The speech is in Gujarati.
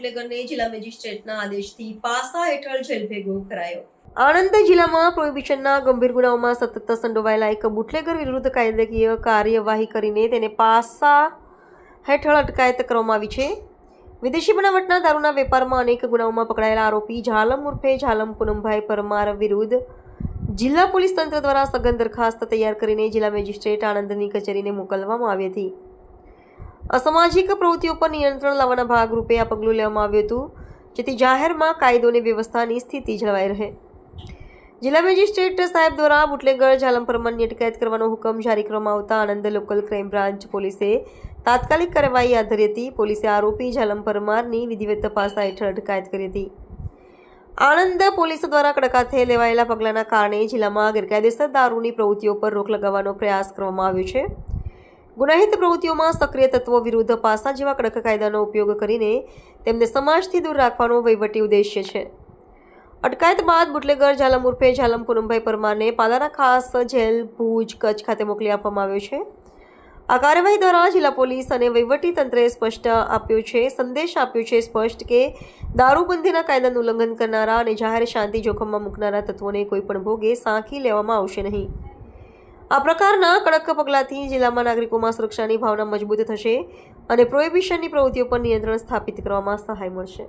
બુટલેગરને જિલ્લા મેજિસ્ટ્રેટના આદેશથી પાસા હેઠળ જેલ ભેગો કરાયો. આણંદ જિલ્લામાં પ્રોહિબિશનના ગંભીર ગુનાઓમાં સતત સંડોવાયેલા એક બુટલેગર વિરુદ્ધ કાયદાકીય કાર્યવાહી કરીને તેને પાસા હેઠળ અટકાયત કરવામાં આવી છે. વિદેશી બનાવટના દારૂના વેપારમાં અનેક ગુનાઓમાં પકડાયેલા આરોપી ઝાલમ ઉર્ફે ઝાલમ પૂનમભાઈ પરમાર વિરુદ્ધ જિલ્લા પોલીસ તંત્ર દ્વારા સઘન દરખાસ્ત તૈયાર કરીને જિલ્લા મેજિસ્ટ્રેટ આણંદની કચેરીને મોકલવામાં આવી હતી. અસામાજિક પ્રવૃત્તિઓ પર નિયંત્રણ લાવવાના ભાગરૂપે આ પગલું લેવામાં આવ્યું હતું, જેથી જાહેરમાં કાયદો અને વ્યવસ્થાની સ્થિતિ જળવાઈ રહે. જિલ્લા મેજિસ્ટ્રેટ સાહેબ દ્વારા બુટલેગર ઝાલમ પરમારની અટકાયત કરવાનો હુકમ જારી કરવામાં આવતા આણંદ લોકલ ક્રાઇમ બ્રાન્ચ પોલીસે તાત્કાલિક કાર્યવાહી હાથ ધરી હતી. પોલીસે આરોપી ઝાલમ પરમારની વિધિવત પાસા હેઠળ અટકાયત કરી હતી. આણંદ પોલીસ દ્વારા કડક હાથે લેવાયેલા પગલાંના કારણે જિલ્લામાં ગેરકાયદેસર દારૂની પ્રવૃત્તિઓ પર રોક લગાવવાનો પ્રયાસ કરવામાં આવ્યો છે. ગુનાહિત પ્રવૃત્તિઓમાં સક્રિય તત્વો વિરુદ્ધ પાસા જેવા કડક કાયદાનો ઉપયોગ કરીને તેમને સમાજથી દૂર રાખવાનો વહીવટી ઉદ્દેશ્ય છે. અટકાયત બાદ બુટલેગર ઝાલમ ઉર્ફે ઝાલમ પૂનમભાઈ પરમારને પાલાના ખાસ જેલ ભુજ કચ્છ ખાતે મોકલી આપવામાં આવ્યો છે. આ કાર્યવાહી દ્વારા જિલ્લા પોલીસ અને વહીવટી તંત્રએ સંદેશ આપ્યો છે કે દારૂબંધીના કાયદાનું ઉલ્લંઘન કરનારા અને જાહેર શાંતિ જોખમમાં મૂકનારા તત્વોને કોઈ પણ ભોગે સાંખી લેવામાં આવશે નહીં. આ પ્રકારના કડક પગલાંથી જિલ્લામાં નાગરિકોમાં સુરક્ષાની ભાવના મજબૂત થશે અને પ્રોહિબિશનની પ્રવૃત્તિઓ પર નિયંત્રણ સ્થાપિત કરવામાં સહાય મળશે.